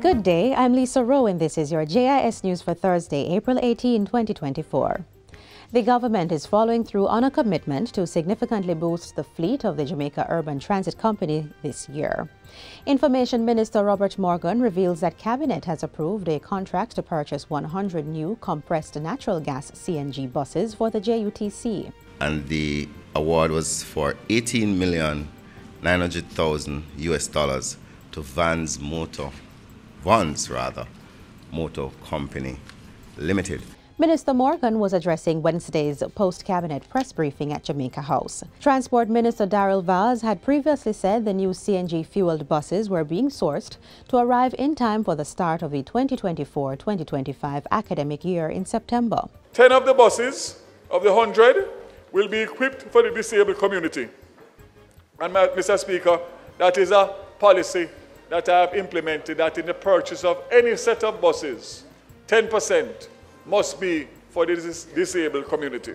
Good day, I'm Lisa Rowe and this is your JIS News for Thursday, April 18, 2024. The government is following through on a commitment to significantly boost the fleet of the Jamaica Urban Transit Company this year. Information Minister Robert Morgan reveals that Cabinet has approved a contract to purchase 100 new compressed natural gas CNG buses for the JUTC. And the award was for $18,900,000 US to Vans Motor Company Limited. Minister Morgan was addressing Wednesday's post-cabinet press briefing at Jamaica House. Transport Minister Darrell Vaz had previously said the new CNG-fueled buses were being sourced to arrive in time for the start of the 2024-2025 academic year in September. 10 of the buses of the 100 will be equipped for the disabled community. And Mr. Speaker, that is a policy that I have implemented, that in the purchase of any set of buses, 10% must be for the disabled community.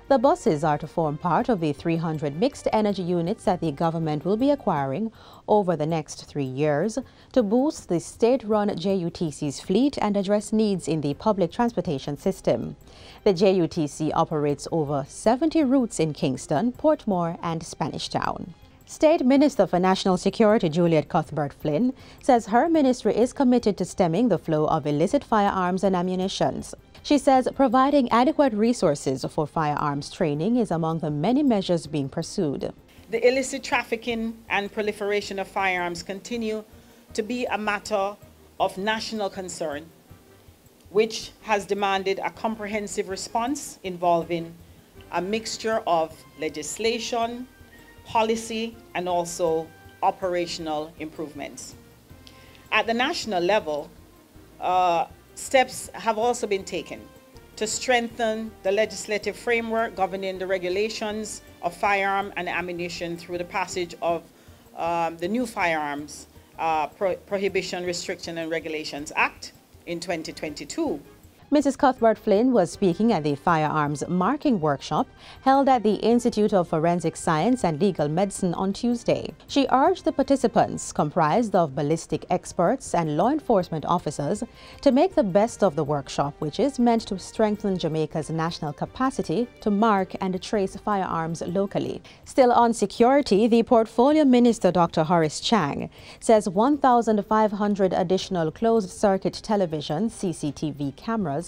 The buses are to form part of the 300 mixed energy units that the government will be acquiring over the next 3 years to boost the state-run JUTC's fleet and address needs in the public transportation system. The JUTC operates over 70 routes in Kingston, Portmore and Spanish Town. State Minister for National Security Juliet Cuthbert-Flynn says her ministry is committed to stemming the flow of illicit firearms and ammunition. She says providing adequate resources for firearms training is among the many measures being pursued. The illicit trafficking and proliferation of firearms continue to be a matter of national concern, which has demanded a comprehensive response involving a mixture of legislation, policy, and also operational improvements. At the national level, steps have also been taken to strengthen the legislative framework governing the regulations of firearm and ammunition through the passage of the new Firearms Prohibition, Restriction and Regulations Act in 2022. Mrs. Cuthbert-Flynn was speaking at the firearms marking workshop held at the Institute of Forensic Science and Legal Medicine on Tuesday. She urged the participants, comprised of ballistic experts and law enforcement officers, to make the best of the workshop, which is meant to strengthen Jamaica's national capacity to mark and trace firearms locally. Still on security, the Portfolio Minister Dr. Horace Chang says 1,500 additional closed-circuit television (CCTV) cameras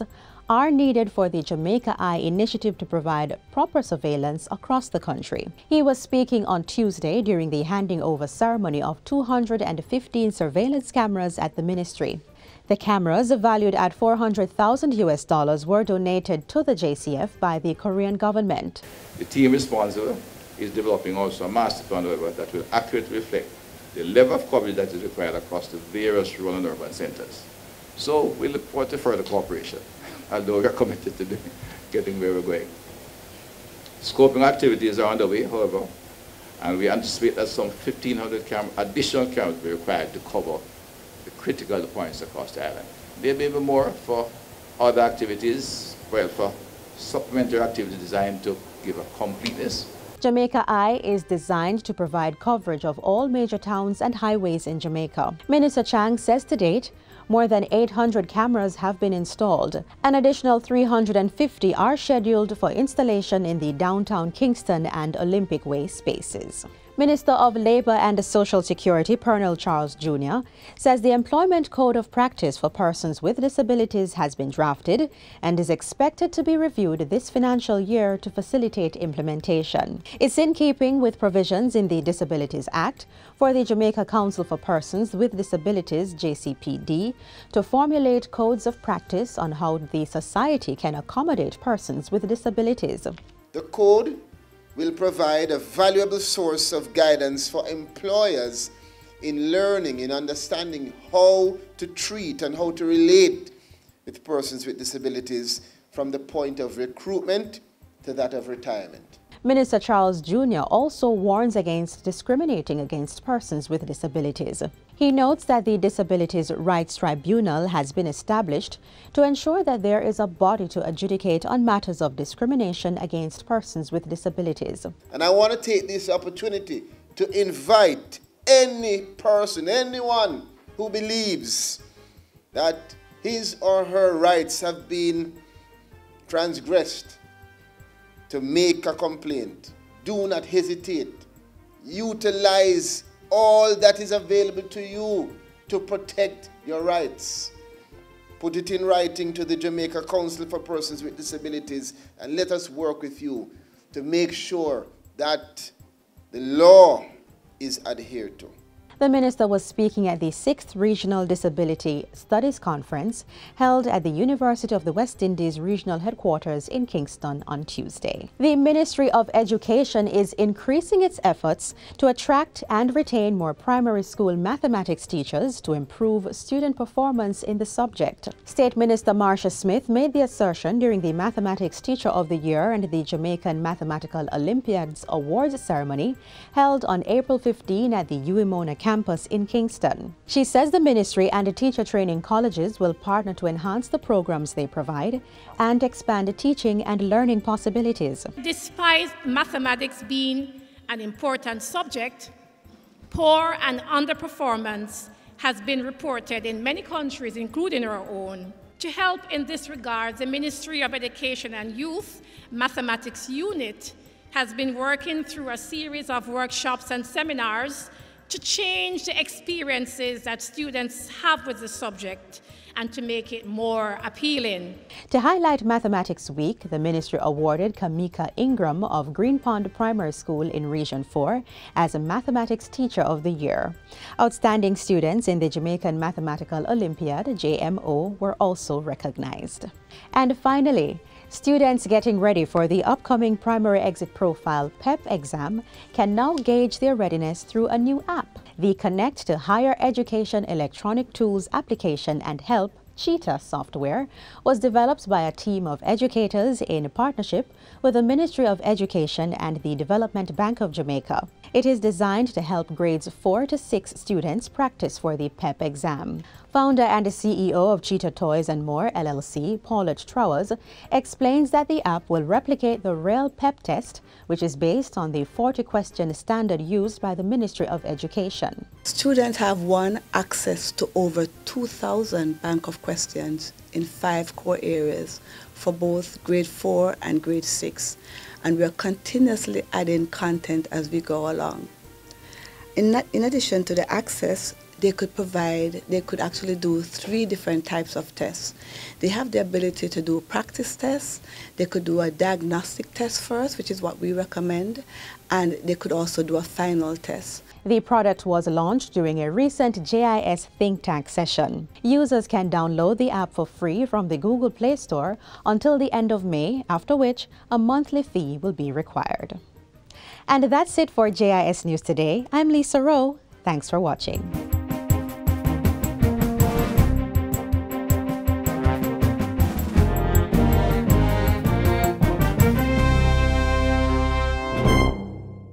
are needed for the Jamaica Eye initiative to provide proper surveillance across the country. He was speaking on Tuesday during the handing over ceremony of 215 surveillance cameras at the ministry. The cameras, valued at $400,000 US, were donated to the JCF by the Korean government. The team responsible is developing also a master plan that will accurately reflect the level of coverage that is required across the various rural and urban centers. So we look forward to further cooperation, although we are committed to getting where we're going. Scoping activities are underway, however, and we anticipate that some 1,500 additional cameras will be required to cover the critical points across the island. There may be more for other activities, well, for supplementary activities designed to give a completeness. Jamaica Eye is designed to provide coverage of all major towns and highways in Jamaica. Minister Chang says to date, more than 800 cameras have been installed. An additional 350 are scheduled for installation in the downtown Kingston and Olympic Way spaces. Minister of Labour and Social Security, Pernell Charles Jr., says the Employment Code of Practice for persons with disabilities has been drafted and is expected to be reviewed this financial year to facilitate implementation. It's in keeping with provisions in the Disabilities Act for the Jamaica Council for Persons with Disabilities, JCPD, to formulate codes of practice on how the society can accommodate persons with disabilities. The code will provide a valuable source of guidance for employers in learning, in understanding how to treat and how to relate with persons with disabilities from the point of recruitment to that of retirement. Minister Charles Jr. also warns against discriminating against persons with disabilities. He notes that the Disabilities Rights Tribunal has been established to ensure that there is a body to adjudicate on matters of discrimination against persons with disabilities. And I want to take this opportunity to invite any person, anyone who believes that his or her rights have been transgressed, to make a complaint. Do not hesitate. Utilize all that is available to you to protect your rights. Put it in writing to the Jamaica Council for Persons with Disabilities, and let us work with you to make sure that the law is adhered to. The minister was speaking at the 6th Regional Disability Studies Conference held at the University of the West Indies Regional Headquarters in Kingston on Tuesday. The Ministry of Education is increasing its efforts to attract and retain more primary school mathematics teachers to improve student performance in the subject. State Minister Marcia Smith made the assertion during the Mathematics Teacher of the Year and the Jamaican Mathematical Olympiads Awards ceremony held on April 15 at the Uimona campus in Kingston. She says the ministry and the teacher training colleges will partner to enhance the programs they provide and expand the teaching and learning possibilities. Despite mathematics being an important subject, poor and underperformance has been reported in many countries, including our own. To help in this regard, the Ministry of Education and Youth Mathematics Unit has been working through a series of workshops and seminars to change the experiences that students have with the subject and to make it more appealing. To highlight Mathematics Week, the ministry awarded Kamika Ingram of Green Pond Primary School in Region 4 as a Mathematics Teacher of the Year. Outstanding students in the Jamaican Mathematical Olympiad, JMO, were also recognized. And finally, students getting ready for the upcoming Primary Exit Profile PEP exam can now gauge their readiness through a new app. The Connect to Higher Education Electronic Tools Application and Help Cheetah software was developed by a team of educators in partnership with the Ministry of Education and the Development Bank of Jamaica. It is designed to help grades 4 to 6 students practice for the PEP exam. Founder and CEO of Cheetah Toys and More LLC, Paulette Trowers, explains that the app will replicate the real PEP test, which is based on the 40-question standard used by the Ministry of Education. Students have access to over 2,000 bank of questions in 5 core areas for both grade 4 and grade 6, and we are continuously adding content as we go along. In addition to the access, they could actually do 3 different types of tests. They have the ability to do practice tests, they could do a diagnostic test first, which is what we recommend, and they could also do a final test. The product was launched during a recent JIS think tank session. Users can download the app for free from the Google Play Store until the end of May, after which a monthly fee will be required. And that's it for JIS News Today. I'm Lisa Rowe. Thanks for watching.